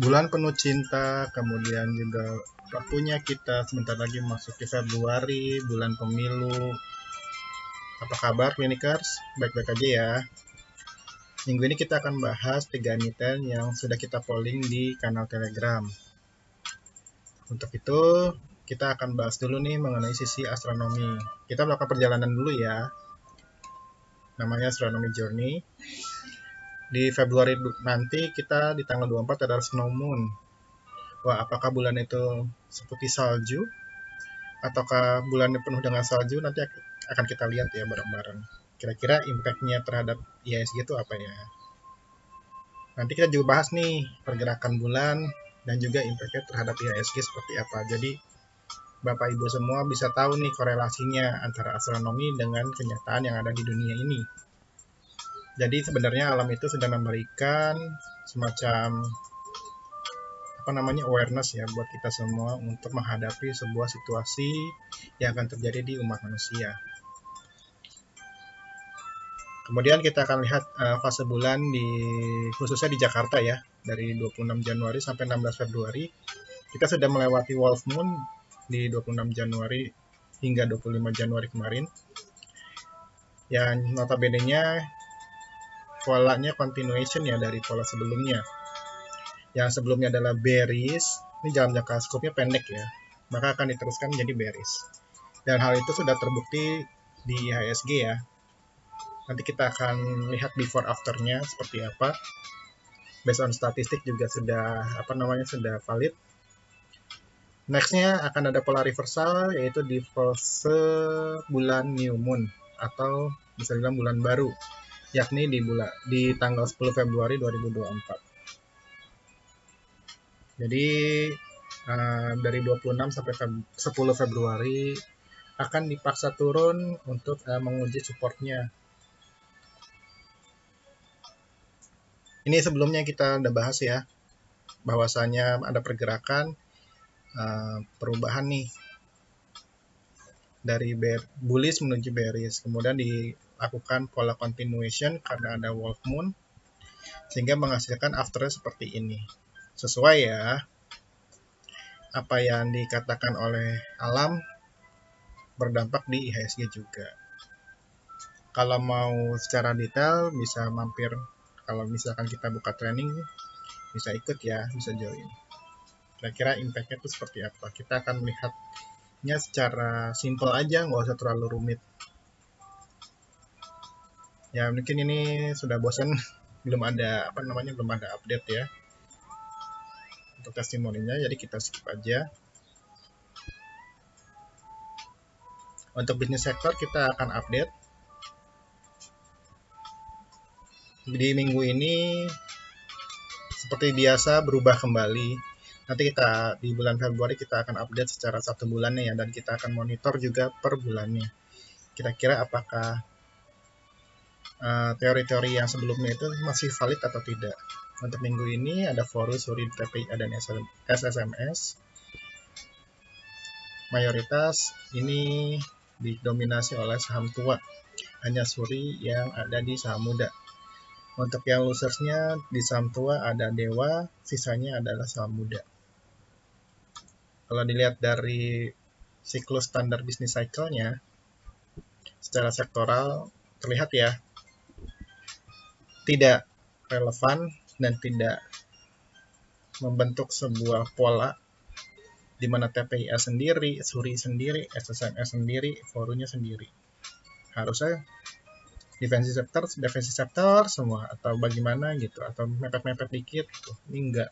bulan penuh cinta, kemudian juga waktunya kita sebentar lagi masuk ke Februari, bulan pemilu. Apa kabar Klinikers? Baik-baik aja ya. Minggu ini kita akan bahas 3 emiten yang sudah kita polling di kanal Telegram. Untuk itu, kita akan bahas dulu nih mengenai sisi astronomi. Kita melakukan perjalanan dulu ya. Namanya Astronomy Journey. Di Februari nanti kita di tanggal 24 adalah snow moon. Wah, apakah bulan itu seperti salju? Ataukah bulannya penuh dengan salju? Nanti akan kita lihat ya bareng-bareng. Kira-kira impact-nya terhadap IHSG itu apa ya? Nanti kita juga bahas nih pergerakan bulan dan juga impact-nya terhadap IHSG seperti apa. Jadi Bapak Ibu semua bisa tahu nih korelasinya antara astronomi dengan kenyataan yang ada di dunia ini. Jadi sebenarnya alam itu sudah memberikan semacam awareness ya buat kita semua untuk menghadapi sebuah situasi yang akan terjadi di umat manusia. Kemudian kita akan lihat fase bulan khususnya di Jakarta ya, dari 26 Januari sampai 16 Februari. Kita sudah melewati Wolf Moon di 26 Januari hingga 25 Januari kemarin. Yang notabene-nya polanya continuation ya dari pola sebelumnya. Yang sebelumnya adalah bearish, ini dalam jangka skopnya pendek ya, maka akan diteruskan menjadi bearish. Dan hal itu sudah terbukti di IHSG ya. Nanti kita akan lihat before after-nya seperti apa. Based on statistik juga sudah sudah valid. Next-nya akan ada pola reversal yaitu di fase bulan new moon atau bisa dibilang bulan baru, yakni di tanggal 10 Februari 2024. Jadi dari 26 sampai 10 Februari akan dipaksa turun untuk menguji supportnya. Ini sebelumnya kita udah bahas ya, bahwasanya ada pergerakan perubahan nih dari bullish menuju bearish, kemudian dilakukan pola continuation karena ada wolf moon sehingga menghasilkan after seperti ini. Sesuai ya apa yang dikatakan oleh alam berdampak di IHSG juga. Kalau mau secara detail bisa mampir, kalau misalkan kita buka training bisa ikut ya, bisa join. Kira-kira impact-nya itu seperti apa? Kita akan melihatnya secara simple aja, nggak usah terlalu rumit. Ya mungkin ini sudah bosan, belum ada update ya untuk testimoninya, jadi kita skip aja. Untuk bisnis sektor kita akan update. Di minggu ini seperti biasa berubah kembali. Nanti kita di bulan Februari kita akan update secara 1 bulannya ya, dan kita akan monitor juga per bulannya. Kira-kira apakah teori-teori yang sebelumnya itu masih valid atau tidak. Untuk minggu ini ada Forus, Suri, TPIA, dan SSMS. Mayoritas ini didominasi oleh saham tua, hanya Suri yang ada di saham muda. Untuk yang losersnya di saham tua ada Dewa, sisanya adalah saham muda. Kalau dilihat dari siklus standar bisnis cycle-nya, secara sektoral terlihat ya, tidak relevan dan tidak membentuk sebuah pola di mana TPIA sendiri, Suri sendiri, SSMS sendiri, Forunya sendiri. Harusnya defensive sector semua atau bagaimana gitu, atau mepet-mepet dikit gitu. Ini enggak,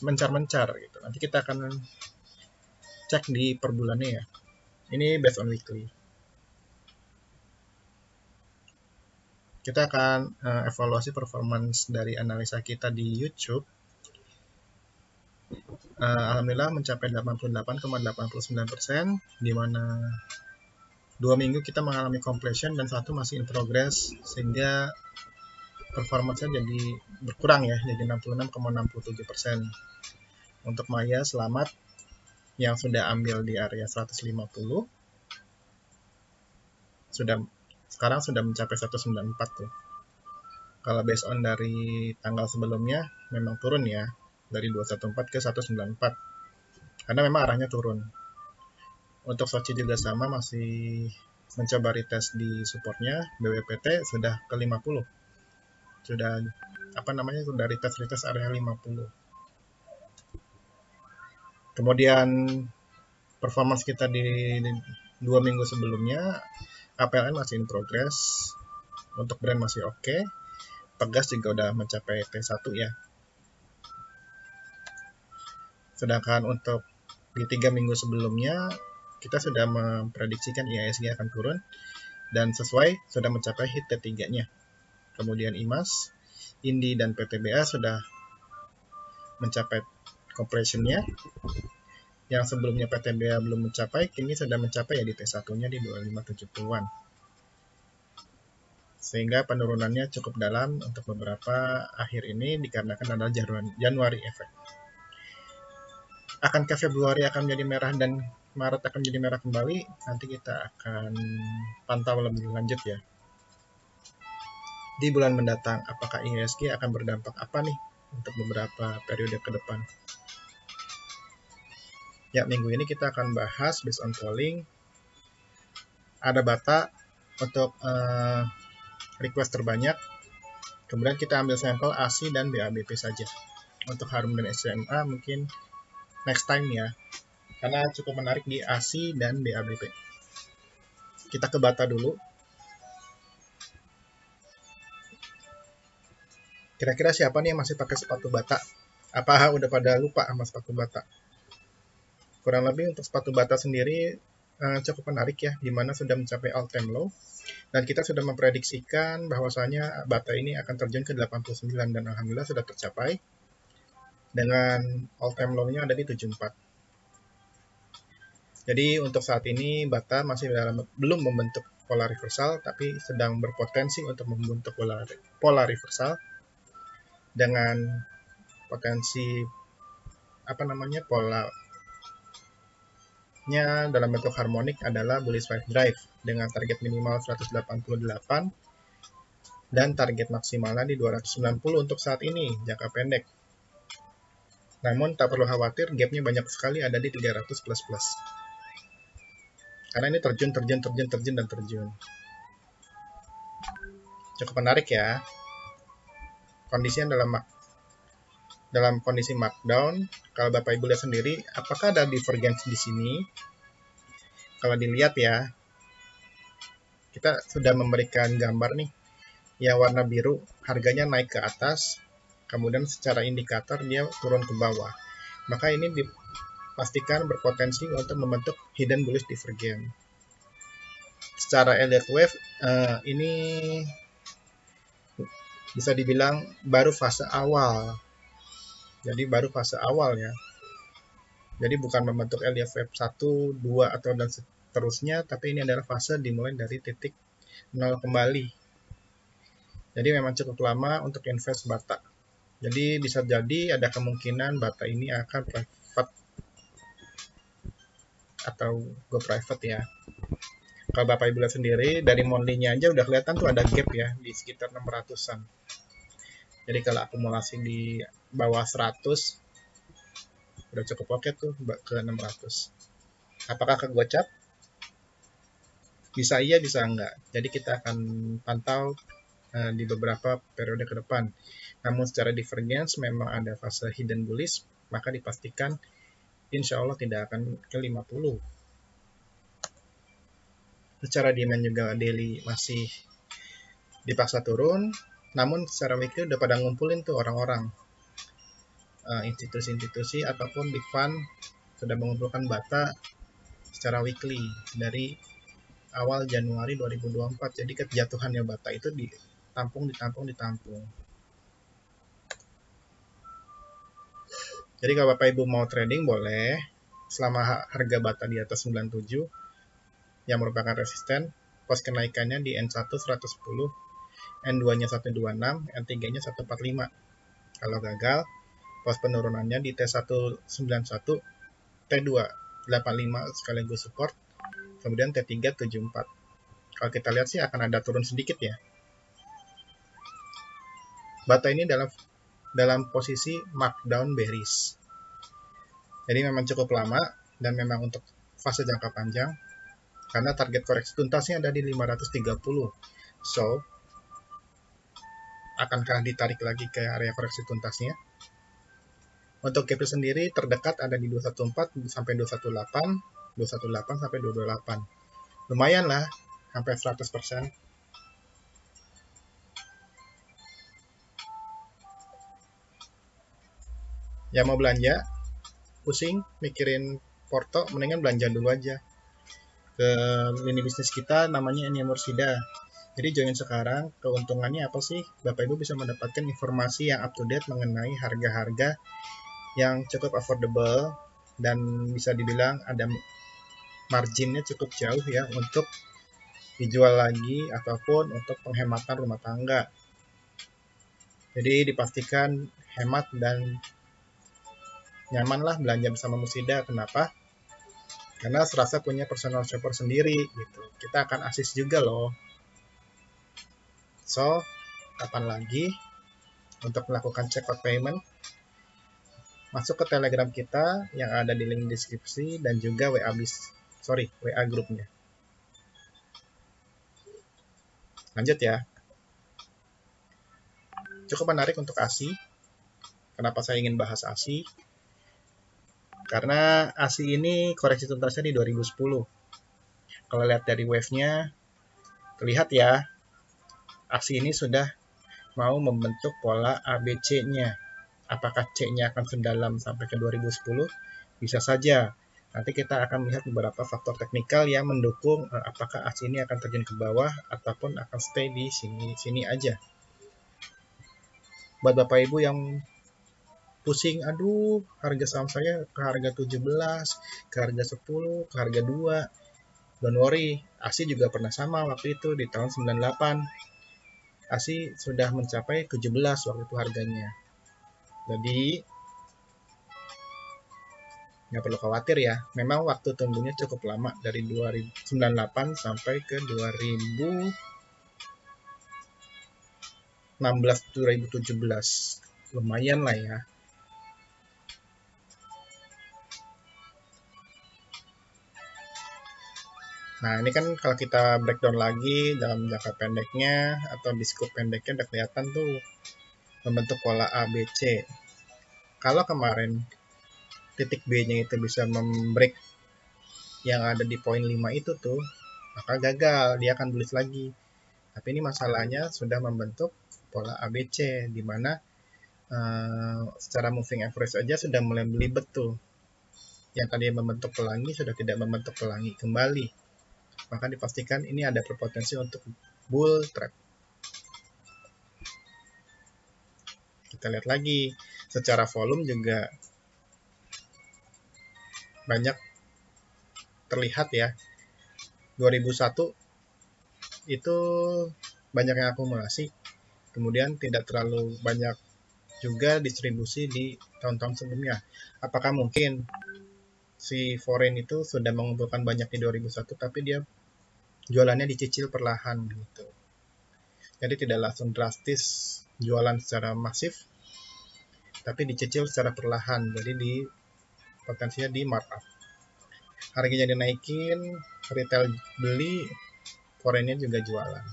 mencar-mencar gitu. Nanti kita akan cek di per bulannya ya. Ini based on weekly. Kita akan evaluasi performance dari analisa kita di YouTube. Alhamdulillah mencapai 88,89%, di mana 2 minggu kita mengalami completion dan 1 masih in progress, sehingga performance-nya jadi berkurang ya, jadi 66,67%. Untuk Maya selamat yang sudah ambil di area 150, sekarang sudah mencapai 194 tuh. Kalau based on dari tanggal sebelumnya memang turun ya, dari 214 ke 194. Karena memang arahnya turun. Untuk Sochi juga sama, masih mencoba retest di supportnya. BWPT sudah ke 50. Sudah sudah retest area 50. Kemudian performance kita di 2 minggu sebelumnya, APLN masih in progress. Untuk brand masih oke. Pegas juga udah mencapai T1 ya. Sedangkan untuk di 3 minggu sebelumnya, kita sudah memprediksikan IHSG akan turun dan sesuai sudah mencapai hit T3-nya. Kemudian IMAS, INDI, dan PTBA sudah mencapai compression-nya. Yang sebelumnya PTBA belum mencapai, kini sudah mencapai ya di T1-nya di 2570-an. Sehingga penurunannya cukup dalam untuk beberapa akhir ini dikarenakan ada Januari efek. Akankah Februari akan menjadi merah dan Maret akan menjadi merah kembali? Nanti kita akan pantau lebih lanjut ya. Di bulan mendatang, apakah IHSG akan berdampak apa nih untuk beberapa periode ke depan? Ya, minggu ini kita akan bahas based on polling. Ada Bata untuk request terbanyak. Kemudian kita ambil sampel ASI dan BABP saja. Untuk Harum dan SMA mungkin next time ya. Karena cukup menarik di ASI dan BABP. Kita ke Bata dulu. Kira-kira siapa nih yang masih pakai sepatu Bata? Apa udah pada lupa sama sepatu Bata? Kurang lebih untuk sepatu Bata sendiri cukup menarik ya, di mana sudah mencapai all time low. Dan kita sudah memprediksikan bahwasanya Bata ini akan terjun ke 89 dan alhamdulillah sudah tercapai dengan all time low-nya ada di 74. Jadi untuk saat ini Bata masih belum membentuk pola reversal, tapi sedang berpotensi untuk membentuk pola reversal dengan potensi polanya dalam bentuk harmonik adalah bullish wave drive dengan target minimal 188 dan target maksimalnya di 290 untuk saat ini jangka pendek. Namun tak perlu khawatir, gapnya banyak sekali ada di 300 plus. Karena ini terjun. Cukup menarik ya. Kondisinya dalam kondisi markdown. Kalau Bapak Ibu lihat sendiri, apakah ada divergence di sini? Kalau dilihat ya, kita sudah memberikan gambar nih. Yang warna biru harganya naik ke atas, kemudian secara indikator dia turun ke bawah. Maka ini dipastikan berpotensi untuk membentuk hidden bullish divergence. Secara Elliott Wave ini bisa dibilang baru fase awal. Jadi baru fase awal ya. Jadi bukan membentuk Elliott Wave 1, 2 atau dan seterusnya, tapi ini adalah fase dimulai dari titik 0 kembali. Jadi memang cukup lama untuk invest Bata. Jadi bisa jadi ada kemungkinan Bata ini akan private atau go private ya. Kalau Bapak Ibu lihat sendiri, dari monthly-nya aja udah kelihatan tuh ada gap ya, di sekitar 600-an. Jadi kalau akumulasi di bawah 100, udah cukup oke tuh ke 600. Apakah kegocap? Bisa iya, bisa enggak. Jadi kita akan pantau di beberapa periode ke depan. Namun secara divergence memang ada fase hidden bullish, maka dipastikan insya Allah tidak akan ke 50. Secara demand juga daily masih dipaksa turun, namun secara weekly udah pada ngumpulin tuh orang-orang, institusi-institusi ataupun big fund sudah mengumpulkan Bata secara weekly dari awal Januari 2024. Jadi kejatuhannya Bata itu ditampung. Jadi kalau Bapak Ibu mau trading boleh selama harga Bata di atas 97 yang merupakan resisten, pos kenaikannya di N1 110, N2-nya 126, N3-nya 145. Kalau gagal, pos penurunannya di T191, T2 85 sekaligus support, kemudian T3 74. Kalau kita lihat sih akan ada turun sedikit ya. bata ini dalam posisi markdown bearish. Jadi memang cukup lama dan memang untuk fase jangka panjang karena target koreksi tuntasnya ada di 530. So, akankah ditarik lagi ke area koreksi tuntasnya? Untuk gap sendiri terdekat ada di 214 sampai 218, 218 sampai 228. Lumayan lah, hampir 100%. Yang mau belanja, pusing mikirin porto, mendingan belanja dulu aja ke lini bisnis kita, namanya Enia Mursida. Jadi join sekarang, keuntungannya apa sih? Bapak Ibu bisa mendapatkan informasi yang up to date mengenai harga-harga yang cukup affordable dan bisa dibilang ada marginnya cukup jauh ya untuk dijual lagi ataupun untuk penghematan rumah tangga. Jadi dipastikan hemat dan nyamanlah belanja bersama Mursida. Kenapa? Karena serasa punya personal shopper sendiri gitu. Kita akan assist juga loh. So, kapan lagi untuk melakukan check out payment? Masuk ke Telegram kita yang ada di link deskripsi dan juga WA grupnya. Lanjut ya. Cukup menarik untuk ASI. Kenapa saya ingin bahas ASI? Karena ASI ini koreksi tuntasnya di 2010. Kalau lihat dari wave-nya, terlihat ya, ASI ini sudah mau membentuk pola ABC-nya. Apakah C-nya akan sedalam sampai ke 2010? Bisa saja. Nanti kita akan melihat beberapa faktor teknikal yang mendukung apakah ASI ini akan terjun ke bawah ataupun akan stay di sini aja. Buat Bapak Ibu yang pusing, aduh harga saham saya ke harga 17, ke harga 10, ke harga 2. Don't worry, ASI juga pernah sama waktu itu di tahun 98. ASI sudah mencapai 17 waktu itu harganya. Jadi nggak perlu khawatir ya. Memang waktu tunggunya cukup lama dari 2098 sampai ke 2016-2017. Lumayan lah ya. Nah, ini kan kalau kita breakdown lagi dalam jangka pendeknya atau di scope pendeknya udah kelihatan tuh membentuk pola ABC. Kalau kemarin titik B-nya itu bisa membreak yang ada di poin 5 itu tuh, maka gagal, dia akan bullish lagi. Tapi ini masalahnya sudah membentuk pola ABC, di mana secara moving average aja sudah mulai belibet tuh. Yang tadi membentuk pelangi sudah tidak membentuk pelangi kembali. Maka dipastikan ini ada berpotensi untuk bull trap. Kita lihat lagi, secara volume juga banyak terlihat ya. 2001 itu banyak yang akumulasi, kemudian tidak terlalu banyak juga distribusi di tahun-tahun sebelumnya. Apakah mungkin si foreign itu sudah mengumpulkan banyak di 2001 tapi dia jualannya dicicil perlahan gitu. Jadi tidak langsung drastis jualan secara masif, tapi dicicil secara perlahan. Jadi potensinya di markup. Harganya dinaikin, retail beli, foreignnya juga jualan.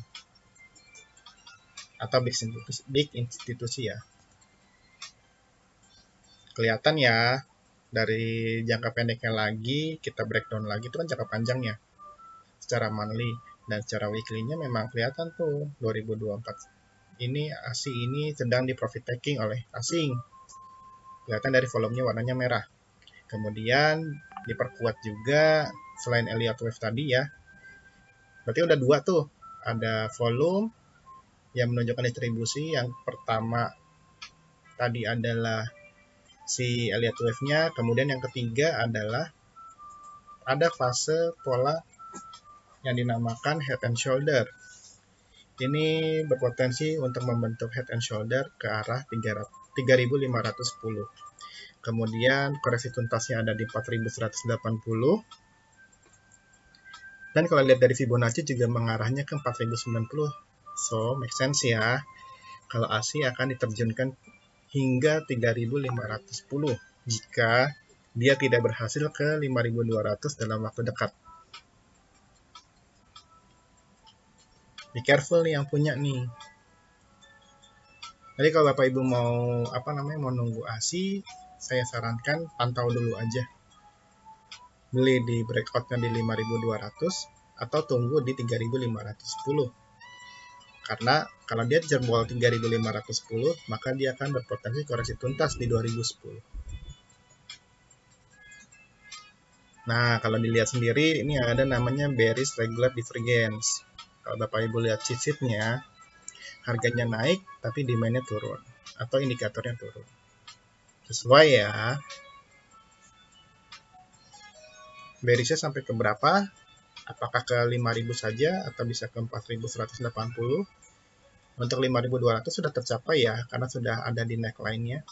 Atau big institusi ya. Kelihatan ya, dari jangka pendeknya lagi, kita breakdown lagi, itu kan jangka panjangnya. Secara monthly dan secara weekly-nya memang kelihatan tuh 2024 ini ASI ini sedang di profit taking oleh asing. Kelihatan dari volumenya warnanya merah. Kemudian diperkuat juga selain Elliott Wave tadi ya. Berarti udah dua tuh. Ada volume yang menunjukkan distribusi. Yang pertama tadi adalah si Elliott Wave-nya. Kemudian yang ketiga adalah ada fase pola yang dinamakan head and shoulder. Ini berpotensi untuk membentuk head and shoulder ke arah 3.510. Kemudian koreksi tuntasnya ada di 4.180. Dan kalau lihat dari Fibonacci juga mengarahnya ke 4.090. So, make sense ya. Kalau ASI akan diterjunkan hingga 3510 jika dia tidak berhasil ke 5200 dalam waktu dekat. Be careful nih yang punya nih. Jadi kalau Bapak Ibu mau nunggu ASI, saya sarankan pantau dulu aja. Beli di breakoutnya di 5200 atau tunggu di 3510. Karena kalau dia jebol 3510, maka dia akan berpotensi koreksi tuntas di 2010. Nah, kalau dilihat sendiri, ini ada namanya bearish regular divergence. Kalau Bapak Ibu lihat cheat sheet-nya, harganya naik, tapi demand-nya turun. Atau indikatornya turun. Sesuai ya. Bearish-nya sampai ke berapa? Apakah ke 5.000 saja, atau bisa ke 4.180? Untuk 5.200 sudah tercapai ya, karena sudah ada di neckline-nya.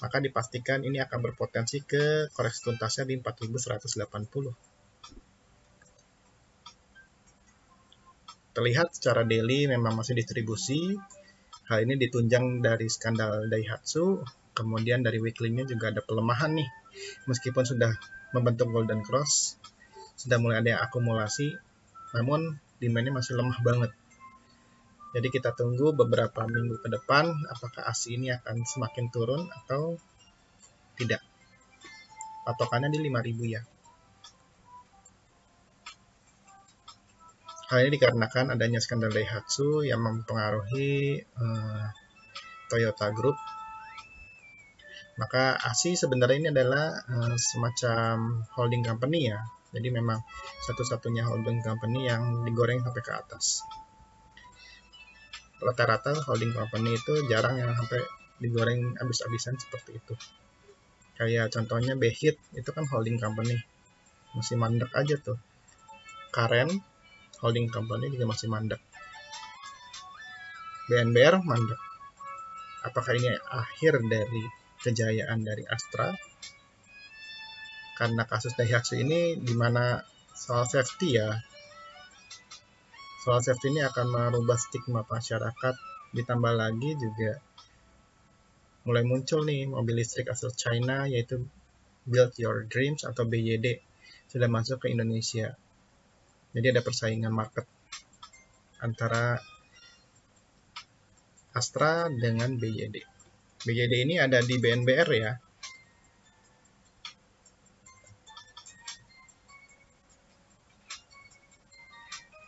Maka dipastikan ini akan berpotensi ke koreksi tuntasnya di 4.180. Terlihat secara daily memang masih distribusi. Hal ini ditunjang dari skandal Daihatsu, kemudian dari weekly-nya juga ada pelemahan nih. Meskipun sudah membentuk golden cross, sudah mulai ada yang akumulasi, namun demand-nya masih lemah banget. Jadi kita tunggu beberapa minggu ke depan, apakah ASI ini akan semakin turun atau tidak. Patokannya di 5.000 ya. Hal ini dikarenakan adanya skandal Daihatsu yang mempengaruhi Toyota Group. Maka ASI sebenarnya ini adalah semacam holding company ya. Jadi memang satu-satunya holding company yang digoreng sampai ke atas. Rata-rata holding company itu jarang yang sampai digoreng habis-habisan seperti itu. Kayak contohnya Behit, itu kan holding company. Masih mandek aja tuh. Karen, holding company juga masih mandek. BNBR mandek. Apakah ini akhir dari kejayaan dari Astra? Karena kasus Daihatsu ini dimana soal safety ya. Soal safety ini akan merubah stigma masyarakat. Ditambah lagi juga mulai muncul nih mobil listrik asal China yaitu Build Your Dreams atau BYD sudah masuk ke Indonesia. Jadi ada persaingan market antara Astra dengan BYD. BYD ini ada di BNBR ya.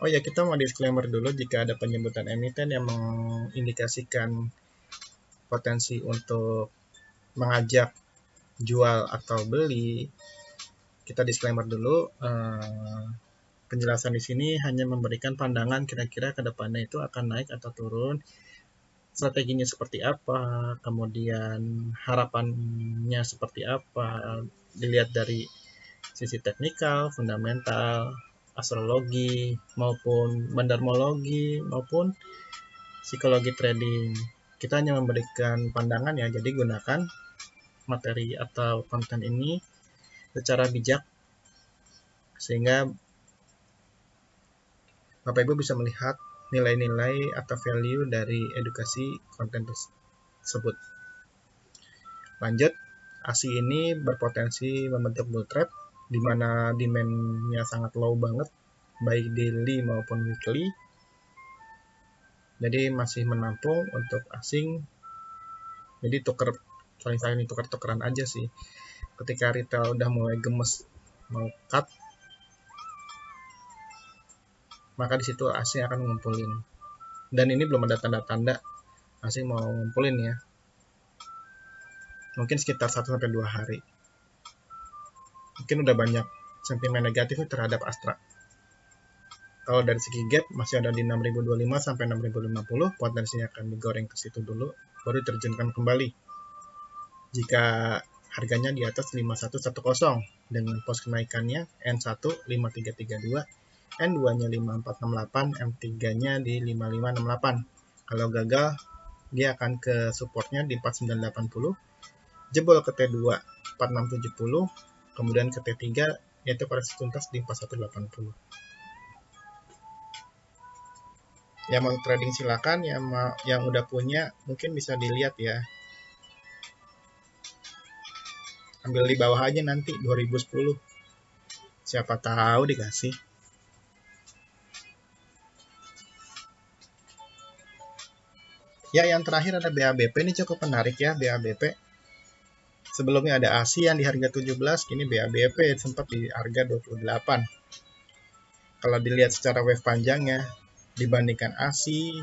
Oh ya, kita mau disclaimer dulu jika ada penyebutan emiten yang mengindikasikan potensi untuk mengajak jual atau beli. Kita disclaimer dulu. Penjelasan di sini hanya memberikan pandangan kira-kira ke depannya itu akan naik atau turun, strateginya seperti apa, kemudian harapannya seperti apa, dilihat dari sisi teknikal, fundamental, astrologi, maupun bandarmologi, maupun psikologi trading. Kita hanya memberikan pandangan ya, jadi gunakan materi atau konten ini secara bijak, sehingga Bapak Ibu bisa melihat nilai-nilai atau value dari edukasi konten tersebut. Lanjut, ASI ini berpotensi membentuk bull trap, di mana demand-nya sangat low banget, baik daily maupun weekly. Jadi masih menampung untuk asing. Jadi saling tukar-tukaran aja sih. Ketika retail udah mulai gemes mau cut, maka di situ asing akan ngumpulin. Dan ini belum ada tanda-tanda asing mau ngumpulin ya. Mungkin sekitar 1-2 hari. Mungkin udah banyak sentimen negatif terhadap Astra. Kalau dari segi gap masih ada di 6.025 sampai 6.050, potensinya akan digoreng ke situ dulu, baru terjunkan kembali. Jika harganya di atas 5110 dengan pos kenaikannya N1 5332, N2-nya 5468, M3-nya di 5568. Kalau gagal, dia akan ke supportnya di 4980, jebol ke T2 4670, kemudian ke T3 yaitu koreksi tuntas di 4180. Yang mau trading silakan, yang udah punya mungkin bisa dilihat ya. Ambil di bawah aja nanti 2010. Siapa tahu dikasih. Ya, yang terakhir ada BABP, ini cukup menarik ya BABP. Sebelumnya ada ASI yang di harga 17, kini BABP sempat di harga 28. Kalau dilihat secara wave panjangnya, dibandingkan ASI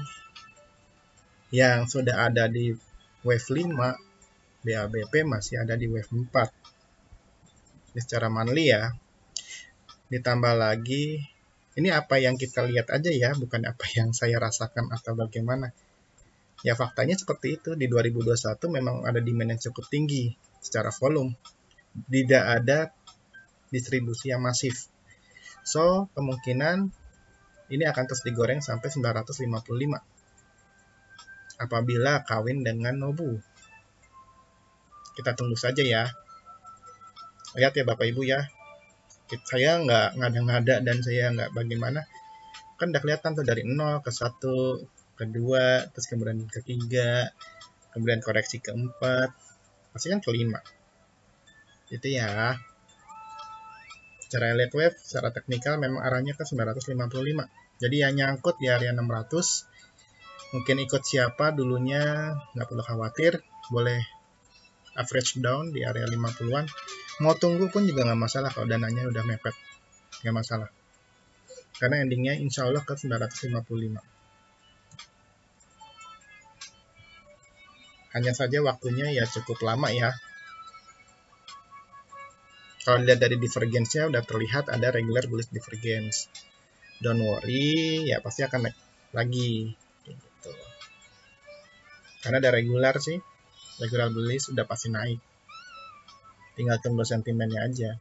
yang sudah ada di wave 5, BABP masih ada di wave 4. Ini secara monthly ya. Ditambah lagi, ini apa yang kita lihat aja ya, bukan apa yang saya rasakan atau bagaimana. Ya faktanya seperti itu, di 2021 memang ada demand yang cukup tinggi secara volume. Tidak ada distribusi yang masif. So, kemungkinan ini akan terus digoreng sampai 955 apabila kawin dengan Nobu. Kita tunggu saja ya. Lihat ya Bapak Ibu ya. Saya nggak ngada-ngada dan saya nggak bagaimana. Kan udah kelihatan tuh dari 0 ke 1, kedua, terus kemudian ketiga, kemudian koreksi keempat, pasti kan kelima. Itu ya. Secara elite wave, secara teknikal memang arahnya ke 955. Jadi yang nyangkut di area 600, mungkin ikut siapa dulunya, nggak perlu khawatir, boleh average down di area 50-an. Mau tunggu pun juga nggak masalah kalau dananya udah mepet, nggak masalah. Karena endingnya insya Allah ke 955. Hanya saja waktunya ya cukup lama ya. Kalau dilihat dari divergence-nya udah terlihat ada regular bullish divergence. Don't worry, ya pasti akan naik lagi. Gitu. Karena ada regular sih, regular bullish udah pasti naik. Tinggal tunggu sentimennya aja.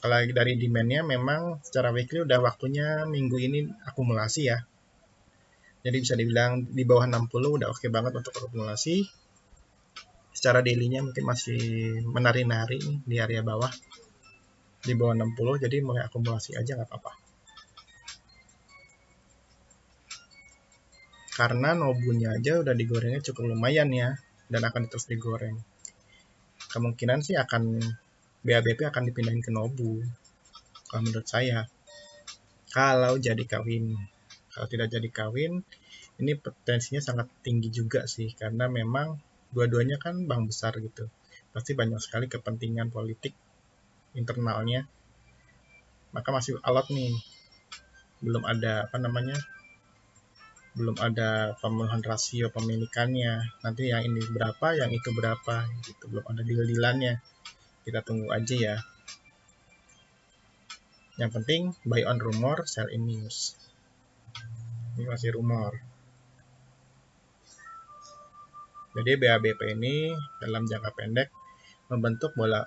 Kalau dari demand-nya memang secara weekly udah waktunya minggu ini akumulasi ya. Jadi bisa dibilang di bawah 60 udah oke banget untuk akumulasi. Secara daily-nya mungkin masih menari-nari di area bawah. Di bawah 60, jadi mulai akumulasi aja nggak apa-apa. Karena Nobunya aja udah digorengnya cukup lumayan ya, dan akan terus digoreng. Kemungkinan sih akan BABP akan dipindahin ke Nobu, kalau menurut saya. Kalau jadi kawin. Kalau tidak jadi kawin, ini potensinya sangat tinggi juga sih, karena memang dua-duanya kan bank besar gitu. Pasti banyak sekali kepentingan politik internalnya. Maka masih alot nih. Belum ada belum ada pemenuhan rasio pemilikannya. Nanti yang ini berapa, yang itu berapa gitu. Belum ada deal-dealannya. Kita tunggu aja ya. Yang penting buy on rumor, sell in news. Ini masih rumor. Jadi BABP ini dalam jangka pendek membentuk pola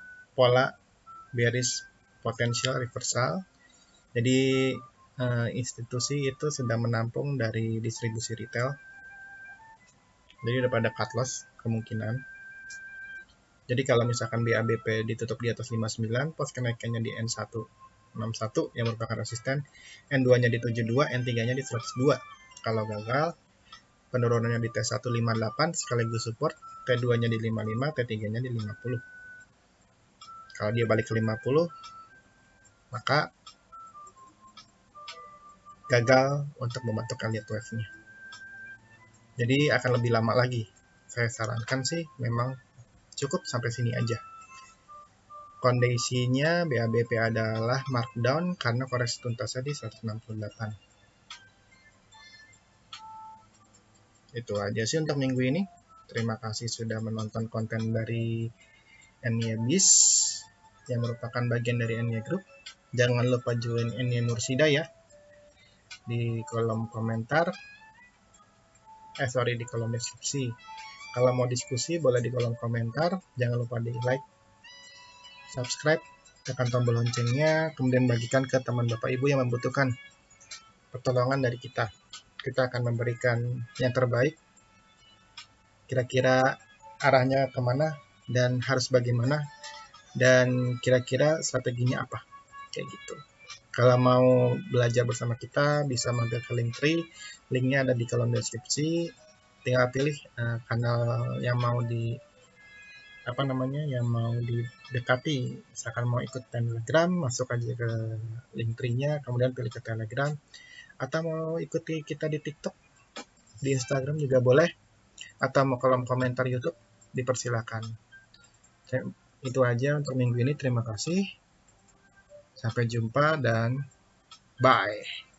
bearish potential reversal. Jadi institusi itu sedang menampung dari distribusi retail. Jadi udah pada cut loss kemungkinan. Jadi kalau misalkan BABP ditutup di atas 59, pos kenaikannya di N161 yang merupakan resisten, N2-nya di 72, N3-nya di 102. Kalau gagal, penurunannya di T158 sekaligus support, T2-nya di 55, T3-nya di 50. Kalau dia balik ke 50, maka gagal untuk membentuk elliott wave-nya. Jadi akan lebih lama lagi. Saya sarankan sih memang cukup sampai sini aja. Kondisinya BABP adalah markdown karena koreksi tuntasnya di 168. Itu aja sih untuk minggu ini. Terima kasih sudah menonton konten dari Enia Biz yang merupakan bagian dari Enia Group. Jangan lupa join Enia Nursida ya di kolom komentar. Di kolom deskripsi. Kalau mau diskusi boleh di kolom komentar. Jangan lupa di like, subscribe, tekan tombol loncengnya, kemudian bagikan ke teman Bapak Ibu yang membutuhkan pertolongan dari kita. Kita akan memberikan yang terbaik. Kira-kira arahnya kemana dan harus bagaimana dan kira-kira strateginya apa. Kayak gitu. Kalau mau belajar bersama kita, bisa mampir ke Linktree. Linknya ada di kolom deskripsi. Tinggal pilih kanal yang mau yang mau didekati. Misalkan mau ikut Telegram, masuk aja ke Linktree-nya, kemudian pilih ke Telegram. Atau mau ikuti kita di TikTok, di Instagram juga boleh. Atau mau kolom komentar YouTube, dipersilakan. Itu aja untuk minggu ini. Terima kasih. Sampai jumpa dan bye.